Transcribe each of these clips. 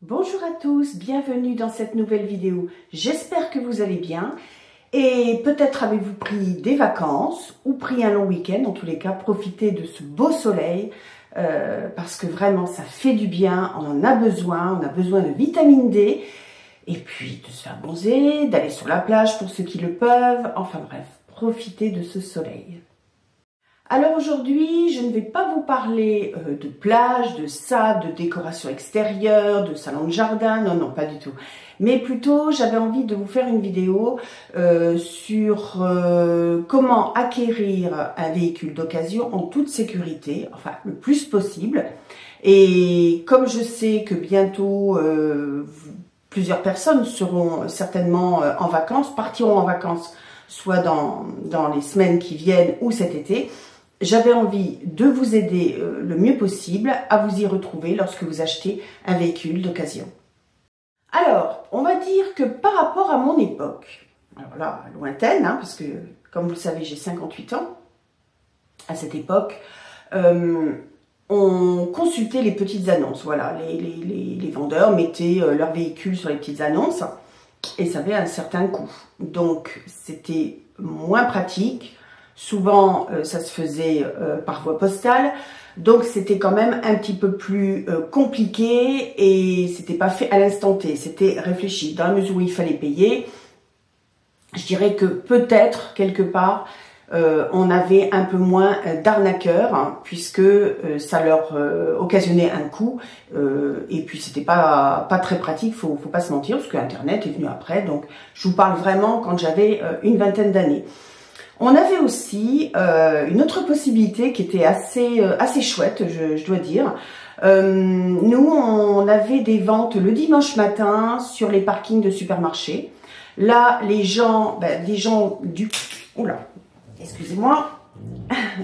Bonjour à tous, bienvenue dans cette nouvelle vidéo. J'espère que vous allez bien et peut-être avez-vous pris des vacances ou pris un long week-end. En tous les cas, profitez de ce beau soleil parce que vraiment ça fait du bien, on en a besoin, de vitamine D et puis de se faire bronzer, d'aller sur la plage pour ceux qui le peuvent. Enfin bref, profitez de ce soleil. Alors aujourd'hui, je ne vais pas vous parler de plage, de sable, de décoration extérieure, de salon de jardin, non, pas du tout. Mais plutôt, j'avais envie de vous faire une vidéo sur comment acquérir un véhicule d'occasion en toute sécurité, enfin le plus possible. Et comme je sais que bientôt, plusieurs personnes seront certainement en vacances, partiront en vacances, soit dans les semaines qui viennent ou cet été, j'avais envie de vous aider le mieux possible à vous y retrouver lorsque vous achetez un véhicule d'occasion. Alors, on va dire que par rapport à mon époque, alors là, lointaine, parce que comme vous le savez, j'ai 58 ans, à cette époque, on consultait les petites annonces. Voilà, les vendeurs mettaient leur véhicule sur les petites annonces et ça avait un certain coût. Donc, c'était moins pratique. Souvent, ça se faisait par voie postale, donc c'était quand même un petit peu plus compliqué et c'était pas fait à l'instant T, c'était réfléchi. Dans la mesure où il fallait payer, je dirais que peut-être, quelque part, on avait un peu moins d'arnaqueurs, puisque ça leur occasionnait un coût, et puis c'était pas très pratique, faut pas se mentir, parce que Internet est venu après, donc je vous parle vraiment quand j'avais une vingtaine d'années. On avait aussi une autre possibilité qui était assez chouette, je dois dire. Nous, on avait des ventes le dimanche matin sur les parkings de supermarchés. Là, les gens du... Oula, excusez-moi.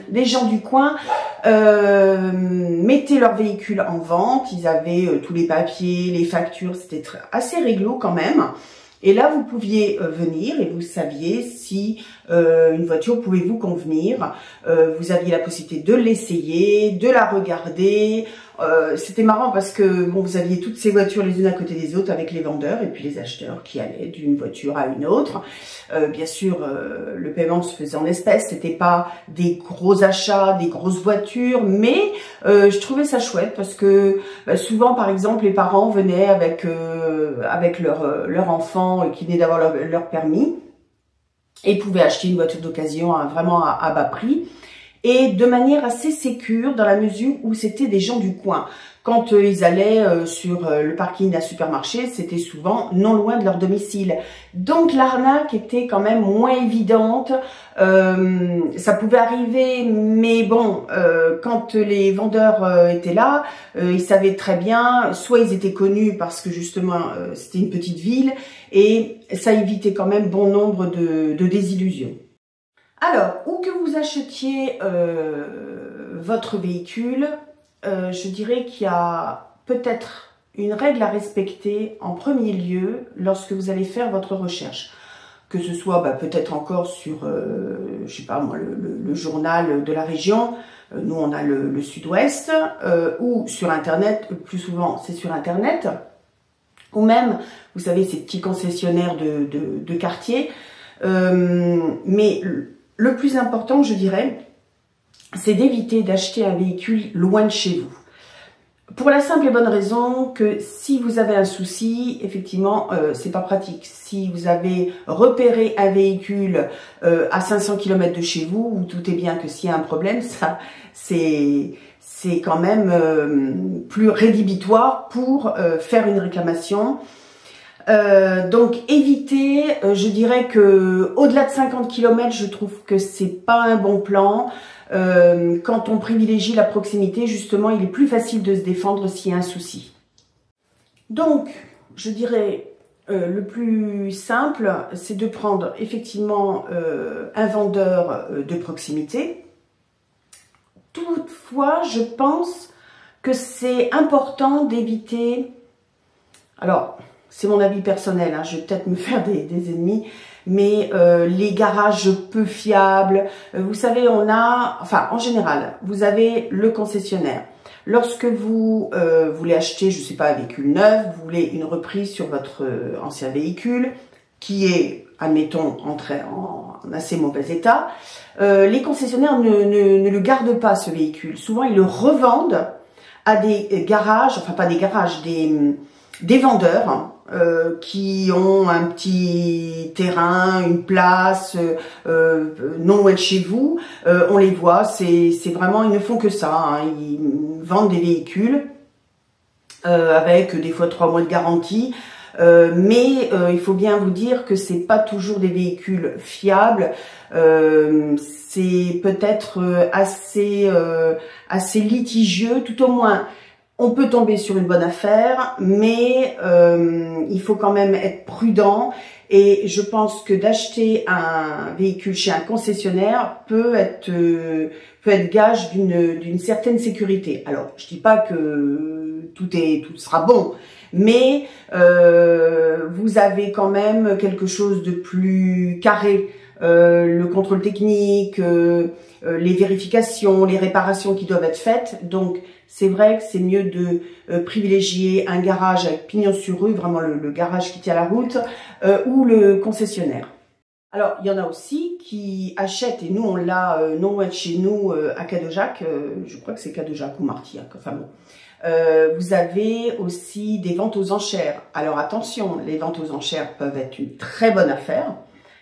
Les gens du coin mettaient leur véhicule en vente. Ils avaient tous les papiers, les factures. C'était assez réglo quand même. Et là, vous pouviez venir et vous saviez si une voiture pouvait vous convenir. Vous aviez la possibilité de l'essayer, de la regarder. C'était marrant parce que bon, vous aviez toutes ces voitures les unes à côté des autres avec les vendeurs et puis les acheteurs qui allaient d'une voiture à une autre. Bien sûr, le paiement se faisait en espèces. C'était pas des gros achats, des grosses voitures, mais je trouvais ça chouette parce que souvent, par exemple, les parents venaient avec leur enfant qui venait d'avoir leur permis et pouvaient acheter une voiture d'occasion vraiment à bas prix. Et de manière assez sécure dans la mesure où c'était des gens du coin. Quand ils allaient sur le parking d'un supermarché, c'était souvent non loin de leur domicile. Donc l'arnaque était quand même moins évidente. Ça pouvait arriver, mais bon, quand les vendeurs étaient là, ils savaient très bien, soit ils étaient connus parce que justement c'était une petite ville, et ça évitait quand même bon nombre de désillusions. Alors, où que vous achetiez votre véhicule, je dirais qu'il y a peut-être une règle à respecter en premier lieu lorsque vous allez faire votre recherche. Que ce soit peut-être encore sur, je sais pas moi, le journal de la région, nous on a le Sud-Ouest, ou sur Internet, le plus souvent c'est sur Internet, ou même, vous savez, ces petits concessionnaires de quartier, mais le plus important, je dirais, c'est d'éviter d'acheter un véhicule loin de chez vous. Pour la simple et bonne raison que si vous avez un souci, effectivement, c'est pas pratique. Si vous avez repéré un véhicule à 500 km de chez vous, vous doutez bien que s'il y a un problème, ça, c'est quand même plus rédhibitoire pour faire une réclamation. Donc évitez, je dirais que au-delà de 50 km, je trouve que c'est pas un bon plan. Quand on privilégie la proximité, justement, il est plus facile de se défendre s'il y a un souci. Donc, je dirais, le plus simple, c'est de prendre effectivement un vendeur de proximité. Toutefois, je pense que c'est important d'éviter... Alors, c'est mon avis personnel, je vais peut-être me faire des ennemis, mais les garages peu fiables, vous savez, en général, vous avez le concessionnaire. Lorsque vous voulez acheter, je ne sais pas, un véhicule neuf, vous voulez une reprise sur votre ancien véhicule qui est, admettons, en assez mauvais état, les concessionnaires ne le gardent pas, ce véhicule. Souvent, ils le revendent à des garages, enfin pas des garages, des vendeurs, hein, qui ont un petit terrain, une place, non loin de chez vous. On les voit, c'est vraiment, ils ne font que ça, hein. Ils vendent des véhicules avec des fois 3 mois de garantie. Mais il faut bien vous dire que c'est pas toujours des véhicules fiables. C'est peut-être assez litigieux, tout au moins. On peut tomber sur une bonne affaire, mais il faut quand même être prudent. Et je pense que d'acheter un véhicule chez un concessionnaire peut être gage d'une certaine sécurité. Alors, je dis pas que tout sera bon, mais vous avez quand même quelque chose de plus carré. Le contrôle technique, les vérifications, les réparations qui doivent être faites. Donc, c'est vrai que c'est mieux de privilégier un garage avec pignon sur rue, vraiment le garage qui tient la route, ou le concessionnaire. Alors, il y en a aussi qui achètent, et nous, on l'a non loin de chez nous, à Cadojac, je crois que c'est Cadojac ou Martillac, enfin bon. Vous avez aussi des ventes aux enchères. Alors, attention, les ventes aux enchères peuvent être une très bonne affaire,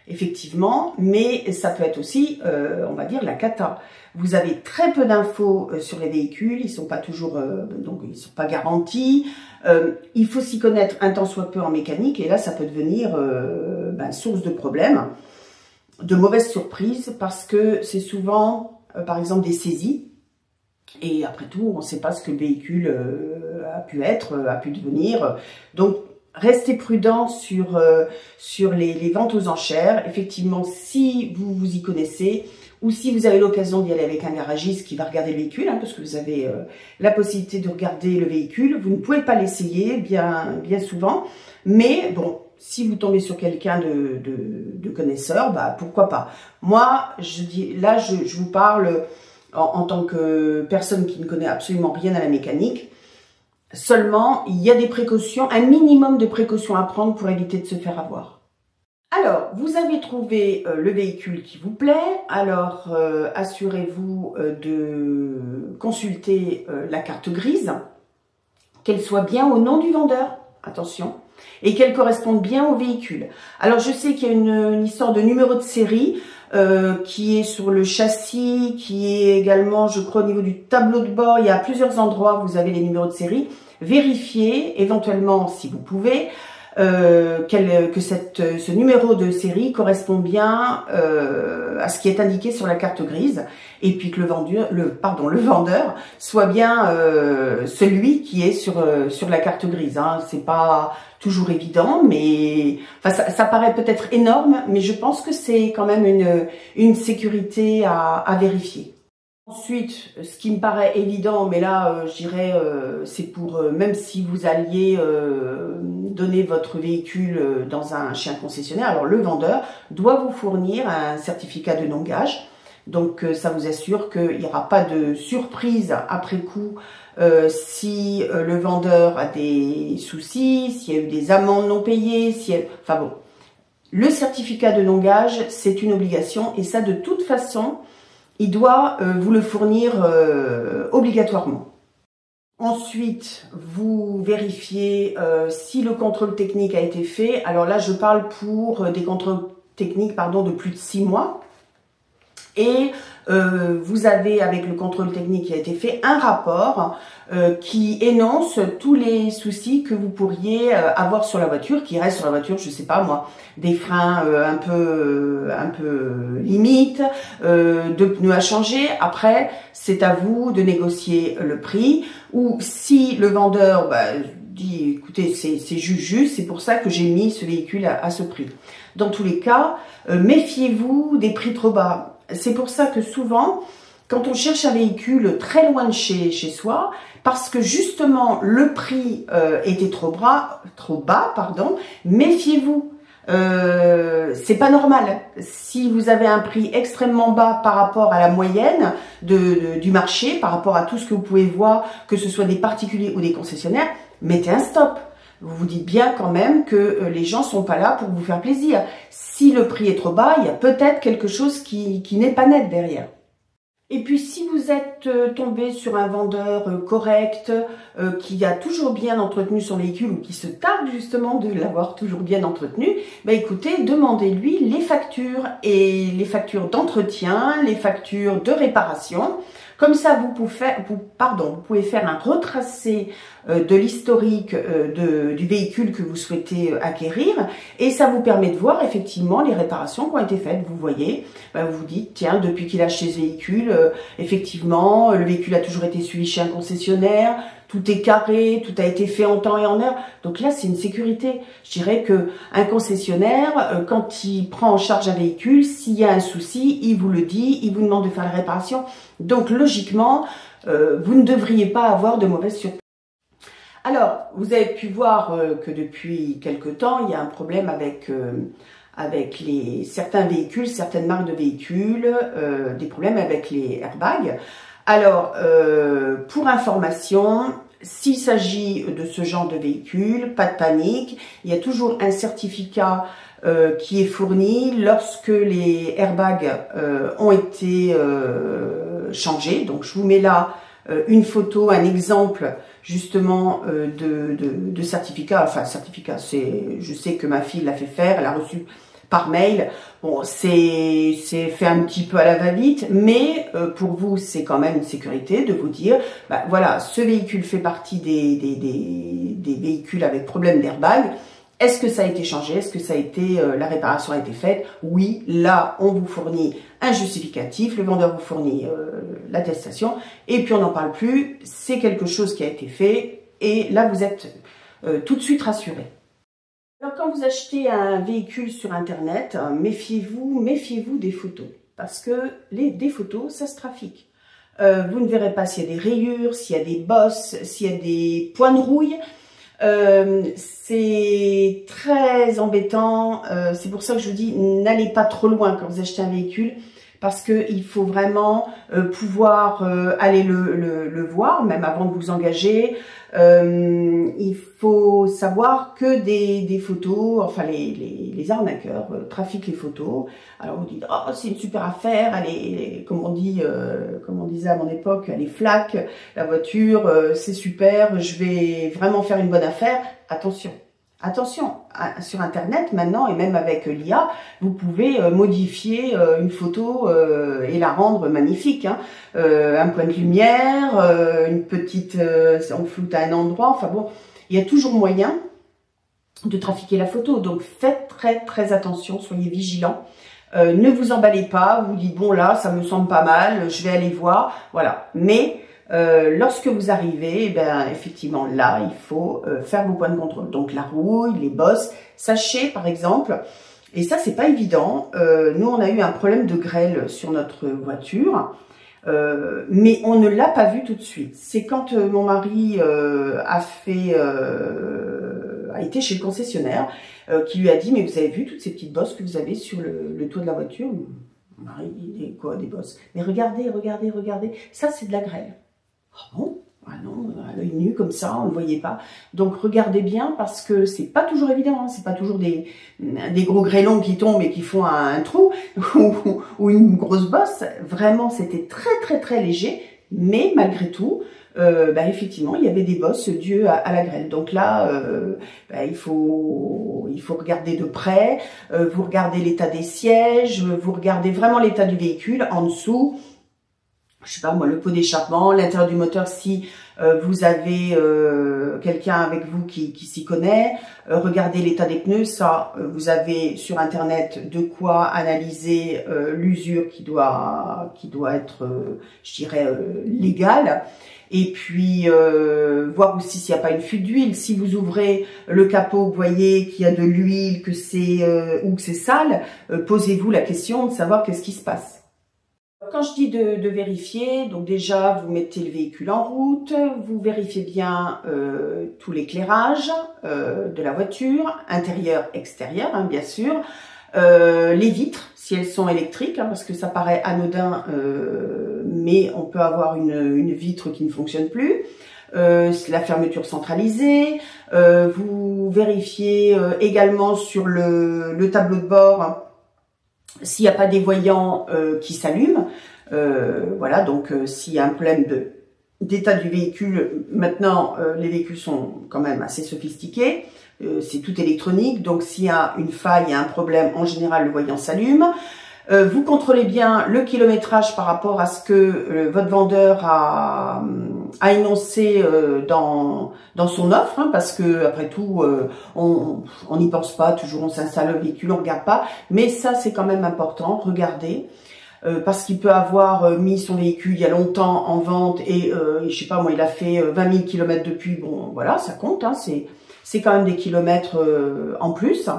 effectivement, mais ça peut être aussi, on va dire, la cata. Vous avez très peu d'infos sur les véhicules, ils sont pas toujours, donc ils sont pas garantis. Il faut s'y connaître un tant soit peu en mécanique, et là, ça peut devenir source de problèmes, de mauvaises surprises, parce que c'est souvent, par exemple, des saisies. Et après tout, on ne sait pas ce que le véhicule a pu être, a pu devenir. Donc, restez prudent sur les ventes aux enchères. Effectivement, si vous vous y connaissez, ou si vous avez l'occasion d'y aller avec un garagiste qui va regarder le véhicule, hein, parce que vous avez la possibilité de regarder le véhicule, vous ne pouvez pas l'essayer bien souvent. Mais bon, si vous tombez sur quelqu'un de connaisseur, bah pourquoi pas. Moi, je vous parle en tant que personne qui ne connaît absolument rien à la mécanique. Seulement, il y a des précautions, un minimum de précautions à prendre pour éviter de se faire avoir. Alors, vous avez trouvé le véhicule qui vous plaît. Alors, assurez-vous de consulter la carte grise, qu'elle soit bien au nom du vendeur, attention, et qu'elle corresponde bien au véhicule. Alors, je sais qu'il y a une histoire de numéro de série qui est sur le châssis, qui est également, je crois, au niveau du tableau de bord. Il y a plusieurs endroits où vous avez les numéros de série. Vérifiez, éventuellement, si vous pouvez, que ce numéro de série correspond bien à ce qui est indiqué sur la carte grise, et puis que le vendeur soit bien celui qui est sur la carte grise. Hein. C'est pas toujours évident, mais enfin, ça paraît peut-être énorme, mais je pense que c'est quand même une sécurité à vérifier. Ensuite, ce qui me paraît évident, mais là, je dirais, c'est pour, même si vous alliez donner votre véhicule chez un concessionnaire, alors le vendeur doit vous fournir un certificat de non-gage. Donc, ça vous assure qu'il n'y aura pas de surprise après coup si le vendeur a des soucis, s'il y a eu des amendes non payées, enfin bon. Le certificat de non-gage, c'est une obligation, et ça, de toute façon, il doit vous le fournir obligatoirement. Ensuite, vous vérifiez si le contrôle technique a été fait. Alors là, je parle pour des contrôles techniques de plus de 6 mois. Et vous avez, avec le contrôle technique qui a été fait, un rapport qui énonce tous les soucis que vous pourriez avoir sur la voiture, qui reste sur la voiture, je sais pas moi, des freins un peu limite, de pneus à changer. Après, c'est à vous de négocier le prix, ou si le vendeur dit, écoutez, c'est juste, c'est pour ça que j'ai mis ce véhicule à ce prix. Dans tous les cas, méfiez-vous des prix trop bas. C'est pour ça que souvent, quand on cherche un véhicule très loin de chez soi, parce que justement le prix était trop bas, méfiez-vous. c'est pas normal. Si vous avez un prix extrêmement bas par rapport à la moyenne du marché, par rapport à tout ce que vous pouvez voir, que ce soit des particuliers ou des concessionnaires, mettez un stop. Vous vous dites bien quand même que les gens sont pas là pour vous faire plaisir. Si le prix est trop bas, il y a peut-être quelque chose qui n'est pas net derrière. Et puis si vous êtes tombé sur un vendeur correct, qui a toujours bien entretenu son véhicule ou qui se targue justement de l'avoir toujours bien entretenu, bah écoutez, demandez-lui les factures et les factures d'entretien, les factures de réparation. Comme ça, vous pouvez faire un retracé de l'historique du véhicule que vous souhaitez acquérir et ça vous permet de voir effectivement les réparations qui ont été faites. Vous voyez, vous vous dites, tiens, depuis qu'il a acheté ce véhicule, effectivement, le véhicule a toujours été suivi chez un concessionnaire, tout est carré, tout a été fait en temps et en heure. Donc là, c'est une sécurité. Je dirais que un concessionnaire, quand il prend en charge un véhicule, s'il y a un souci, il vous le dit, il vous demande de faire la réparation. Donc logiquement, vous ne devriez pas avoir de mauvaises surprises. Alors, vous avez pu voir que depuis quelque temps, il y a un problème avec certains véhicules, certaines marques de véhicules, des problèmes avec les airbags. Alors, pour information, s'il s'agit de ce genre de véhicule, pas de panique, il y a toujours un certificat qui est fourni lorsque les airbags ont été changés. Donc, je vous mets là une photo, un exemple justement de certificat. Enfin, certificat, je sais que ma fille l'a fait faire, elle a reçu par mail. Bon, c'est fait un petit peu à la va-vite, mais pour vous, c'est quand même une sécurité de vous dire, voilà, ce véhicule fait partie des véhicules avec problème d'airbag. Est-ce que ça a été changé? Est-ce que ça a été la réparation a été faite? Oui, là, on vous fournit un justificatif, le vendeur vous fournit l'attestation, et puis on n'en parle plus. C'est quelque chose qui a été fait, et là, vous êtes tout de suite rassuré. Alors, quand vous achetez un véhicule sur Internet, méfiez-vous des photos. Parce que des photos, ça se trafique. Vous ne verrez pas s'il y a des rayures, s'il y a des bosses, s'il y a des points de rouille. C'est très embêtant. C'est pour ça que je vous dis, n'allez pas trop loin quand vous achetez un véhicule. Parce qu'il faut vraiment pouvoir aller le voir, même avant de vous engager. Il faut savoir que des photos, enfin les arnaqueurs trafiquent les photos. Alors vous dites, oh c'est une super affaire, comme on disait à mon époque, elle est flaque, la voiture, c'est super, je vais vraiment faire une bonne affaire. Attention. Attention, sur Internet maintenant et même avec l'IA, vous pouvez modifier une photo et la rendre magnifique. Hein. Un point de lumière, une petite, on floute à un endroit. Enfin bon, il y a toujours moyen de trafiquer la photo. Donc faites très attention, soyez vigilants. Ne vous emballez pas, vous dites bon là, ça me semble pas mal, je vais aller voir. Voilà, mais lorsque vous arrivez, effectivement, là, il faut faire vos points de contrôle. Donc, la rouille, les bosses. Sachez, par exemple, et ça, c'est pas évident, nous, on a eu un problème de grêle sur notre voiture, mais on ne l'a pas vu tout de suite. C'est quand mon mari a été chez le concessionnaire, qui lui a dit, mais vous avez vu toutes ces petites bosses que vous avez sur le toit de la voiture? Mon mari dit, quoi, des bosses? Mais regardez, ça, c'est de la grêle. Ah bon? Ah non, à l'œil nu comme ça, on ne le voyait pas. Donc regardez bien parce que c'est pas toujours évident, hein, c'est pas toujours des gros grêlons qui tombent et qui font un trou ou une grosse bosse. Vraiment, c'était très léger, mais malgré tout, effectivement, il y avait des bosses dues à la grêle. Donc là, il faut regarder de près. Vous regardez l'état des sièges, vous regardez vraiment l'état du véhicule en dessous. Je sais pas moi, le pot d'échappement, l'intérieur du moteur si vous avez quelqu'un avec vous qui s'y connaît. Regardez l'état des pneus, ça vous avez sur internet de quoi analyser l'usure qui doit être, je dirais, légale. Et puis voir aussi s'il n'y a pas une fuite d'huile. Si vous ouvrez le capot, vous voyez qu'il y a de l'huile, ou que c'est sale, posez-vous la question de savoir qu'est-ce qui se passe. quand je dis de vérifier, donc déjà vous mettez le véhicule en route, vous vérifiez bien tout l'éclairage de la voiture, intérieur, extérieur, hein, bien sûr, les vitres, si elles sont électriques, hein, parce que ça paraît anodin, mais on peut avoir une vitre qui ne fonctionne plus. La fermeture centralisée, vous vérifiez également sur le tableau de bord s'il n'y a pas des voyants qui s'allument. Voilà, donc s'il y a un problème d'état du véhicule, maintenant les véhicules sont quand même assez sophistiqués, c'est tout électronique, donc s'il y a une faille, il y a un problème, en général le voyant s'allume. Vous contrôlez bien le kilométrage par rapport à ce que votre vendeur a énoncé dans son offre, hein, parce que après tout, on n'y pense pas, toujours on s'installe le véhicule, on regarde pas, mais ça c'est quand même important, regardez, parce qu'il peut avoir mis son véhicule il y a longtemps en vente et je sais pas moi, il a fait 20 000 km depuis, bon voilà, ça compte, hein, c'est quand même des kilomètres en plus.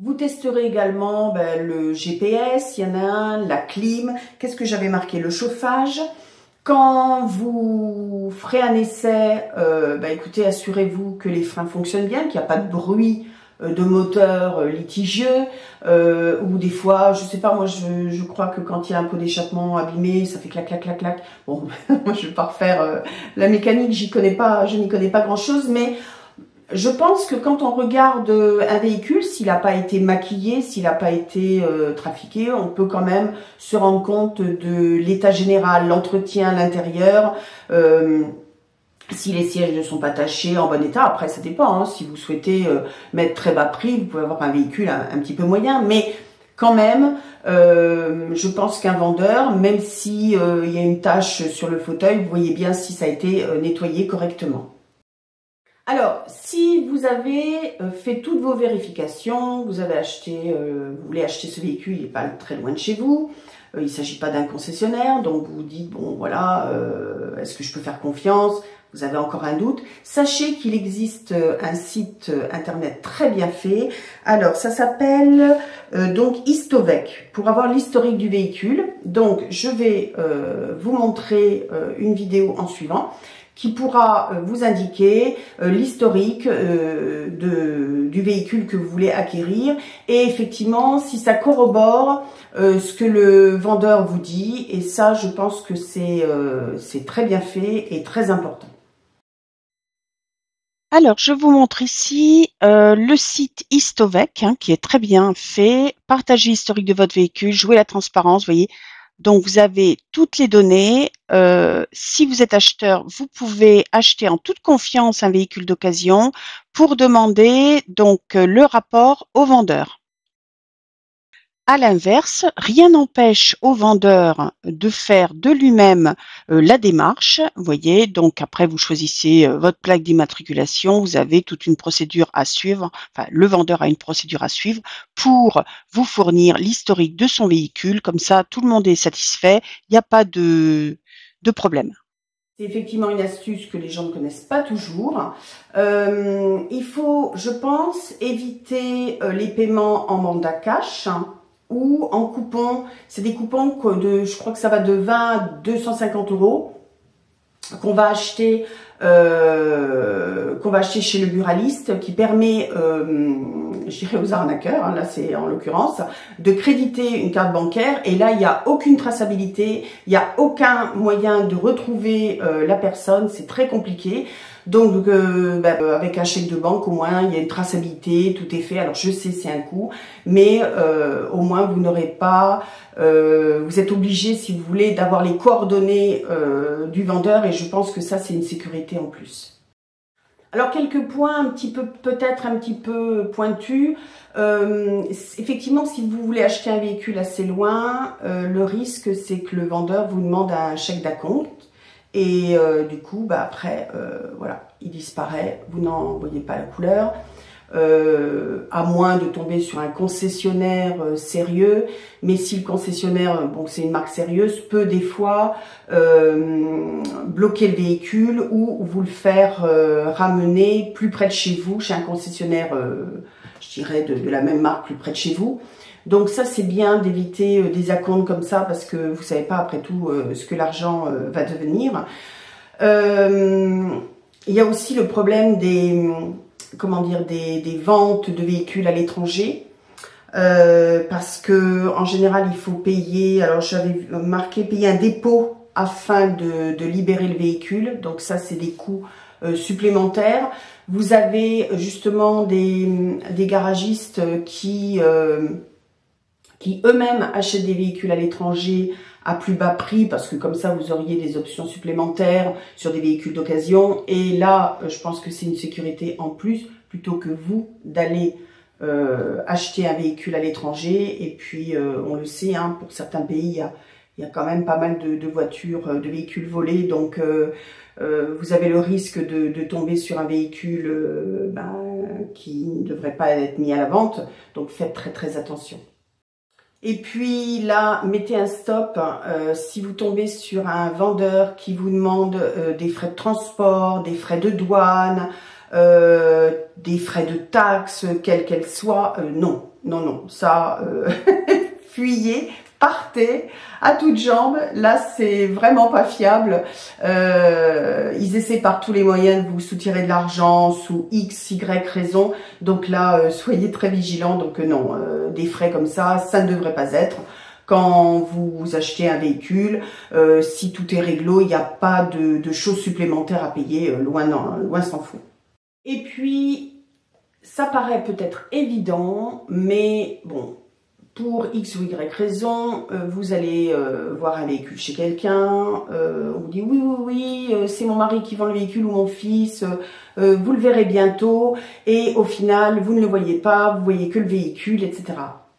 Vous testerez également le GPS, il y en a un, la clim, qu'est-ce que j'avais marqué, le chauffage. Quand vous ferez un essai, écoutez, assurez-vous que les freins fonctionnent bien, qu'il n'y a pas de bruit de moteur litigieux, ou des fois, je sais pas, moi je crois que quand il y a un pot d'échappement abîmé, ça fait clac clac clac clac. Bon, moi je vais pas refaire la mécanique, je n'y connais pas grand-chose, mais je pense que quand on regarde un véhicule, s'il n'a pas été maquillé, s'il n'a pas été trafiqué, on peut quand même se rendre compte de l'état général, l'entretien, l'intérieur, si les sièges ne sont pas tachés, en bon état. Après, ça dépend, hein, si vous souhaitez mettre très bas prix, vous pouvez avoir un véhicule un petit peu moyen, mais quand même, je pense qu'un vendeur, même si il y a une tache sur le fauteuil, vous voyez bien si ça a été nettoyé correctement. Alors, si vous avez fait toutes vos vérifications, vous avez acheté, vous voulez acheter ce véhicule, il n'est pas très loin de chez vous, il ne s'agit pas d'un concessionnaire, donc vous vous dites, bon voilà, est-ce que je peux faire confiance? Vous avez encore un doute. Sachez qu'il existe un site internet très bien fait. Alors, ça s'appelle donc Histovec, pour avoir l'historique du véhicule. Donc, je vais vous montrer une vidéo en suivant, qui pourra vous indiquer l'historique du véhicule que vous voulez acquérir et effectivement si ça corrobore ce que le vendeur vous dit, et ça je pense que c'est très bien fait et très important. Alors, je vous montre ici le site Histovec, hein, qui est très bien fait. Partagez l'historique de votre véhicule, jouez la transparence, vous voyez. Donc, vous avez toutes les données. Si vous êtes acheteur, vous pouvez acheter en toute confiance un véhicule d'occasion pour demander donc le rapport au vendeur. À l'inverse, rien n'empêche au vendeur de faire de lui-même la démarche. Vous voyez, donc après vous choisissez votre plaque d'immatriculation, vous avez toute une procédure à suivre, enfin le vendeur a une procédure à suivre pour vous fournir l'historique de son véhicule, comme ça tout le monde est satisfait, il n'y a pas de problème. C'est effectivement une astuce que les gens ne connaissent pas toujours. Il faut, je pense, éviter les paiements en mandat cash, ou en coupons. C'est des coupons je crois que ça va de 20 à 250 € qu'on va acheter chez le buraliste, qui permet, je dirais aux arnaqueurs, hein, là c'est en l'occurrence, de créditer une carte bancaire, et là il n'y a aucune traçabilité, il n'y a aucun moyen de retrouver la personne, c'est très compliqué. Donc avec un chèque de banque au moins il y a une traçabilité, tout est fait. Alors je sais c'est un coût, mais au moins vous n'aurez pas, vous êtes obligé si vous voulez d'avoir les coordonnées du vendeur, et je pense que ça c'est une sécurité en plus. Alors quelques points peut-être un petit peu pointus. Effectivement, si vous voulez acheter un véhicule assez loin, le risque c'est que le vendeur vous demande un chèque d'acompte. Et du coup, après, voilà, il disparaît, vous n'en voyez pas la couleur, à moins de tomber sur un concessionnaire sérieux. Mais si le concessionnaire, bon, c'est une marque sérieuse, peut des fois bloquer le véhicule ou vous le faire ramener plus près de chez vous, chez un concessionnaire, je dirais, de la même marque plus près de chez vous. Donc ça, c'est bien d'éviter des acomptes comme ça parce que vous savez pas après tout ce que l'argent va devenir. Il y a aussi le problème des, comment dire, des ventes de véhicules à l'étranger. Parce que en général, il faut payer, alors j'avais marqué payer un dépôt afin de libérer le véhicule. Donc ça, c'est des coûts supplémentaires. Vous avez justement des garagistes qui eux-mêmes achètent des véhicules à l'étranger à plus bas prix, parce que comme ça, vous auriez des options supplémentaires sur des véhicules d'occasion. Et là, je pense que c'est une sécurité en plus, plutôt que vous d'aller acheter un véhicule à l'étranger. Et puis, on le sait, hein, pour certains pays, il y a quand même pas mal de voitures, de véhicules volés. Donc, vous avez le risque de tomber sur un véhicule qui ne devrait pas être mis à la vente. Donc, faites très très attention. Et puis là, mettez un stop si vous tombez sur un vendeur qui vous demande des frais de transport, des frais de douane, des frais de taxes, quelles qu'elles soient. Non, non, non, ça, fuyez, partez à toutes jambes. Là, c'est vraiment pas fiable. Ils essaient par tous les moyens de vous soutirer de l'argent sous X, Y raison. Donc là, soyez très vigilants. Donc non, des frais comme ça ne devrait pas être. Quand vous achetez un véhicule, si tout est réglo, il n'y a pas de choses supplémentaires à payer. Loin s'en faut. Et puis, ça paraît peut-être évident, mais bon, pour X ou Y raison, vous allez voir un véhicule chez quelqu'un, on vous dit oui, c'est mon mari qui vend le véhicule ou mon fils, vous le verrez bientôt, et au final, vous ne le voyez pas, vous voyez que le véhicule, etc.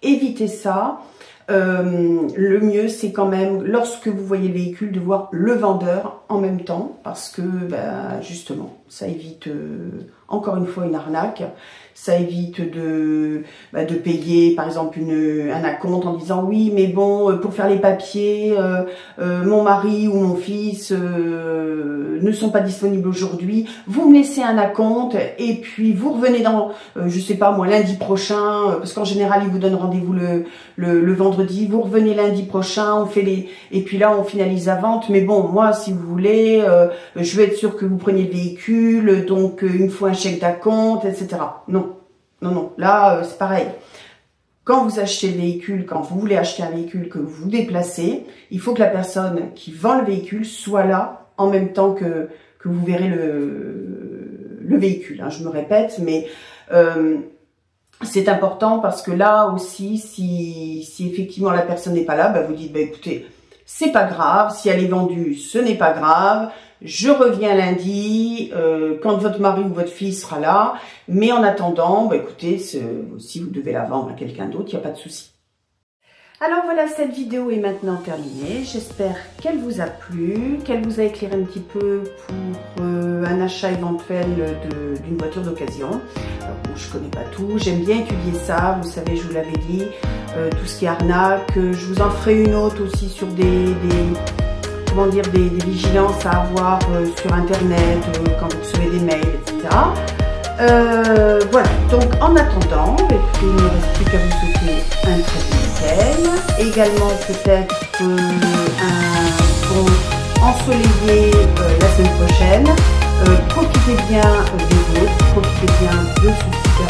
Évitez ça. Le mieux, c'est quand même, lorsque vous voyez le véhicule, de voir le vendeur en même temps, parce que justement, ça évite encore une fois une arnaque. Ça évite de payer par exemple un acompte en disant oui mais bon pour faire les papiers mon mari ou mon fils ne sont pas disponibles aujourd'hui, vous me laissez un acompte et puis vous revenez dans je sais pas moi lundi prochain, parce qu'en général ils vous donnent rendez-vous le vendredi, vous revenez lundi prochain, on fait les et puis là on finalise la vente. Mais bon, moi si vous voulez je veux être sûr que vous preniez le véhicule, donc il me faut un chèque d'acompte, etc. Non, là c'est pareil. Quand vous achetez le véhicule, quand vous voulez acheter un véhicule, que vous vous déplacez, il faut que la personne qui vend le véhicule soit là en même temps que vous verrez le véhicule. Hein, je me répète, mais c'est important parce que là aussi, si effectivement la personne n'est pas là, vous dites écoutez, c'est pas grave, si elle est vendue, ce n'est pas grave. Je reviens lundi quand votre mari ou votre fille sera là. Mais en attendant, écoutez, si vous devez la vendre à quelqu'un d'autre, il n'y a pas de souci. Alors voilà, cette vidéo est maintenant terminée. J'espère qu'elle vous a plu, qu'elle vous a éclairé un petit peu pour un achat éventuel d'une voiture d'occasion. Bon, je connais pas tout, j'aime bien étudier ça, vous savez, je vous l'avais dit, tout ce qui est arnaque. Je vous en ferai une autre aussi sur des vigilances à avoir sur internet, quand vous recevez des mails, etc. Voilà, donc en attendant, écoutez, il ne me reste plus qu'à vous souhaiter un très bon week-end. Également peut-être un bon ensoleillé la semaine prochaine. Profitez bien des vôtres, profitez bien de ce super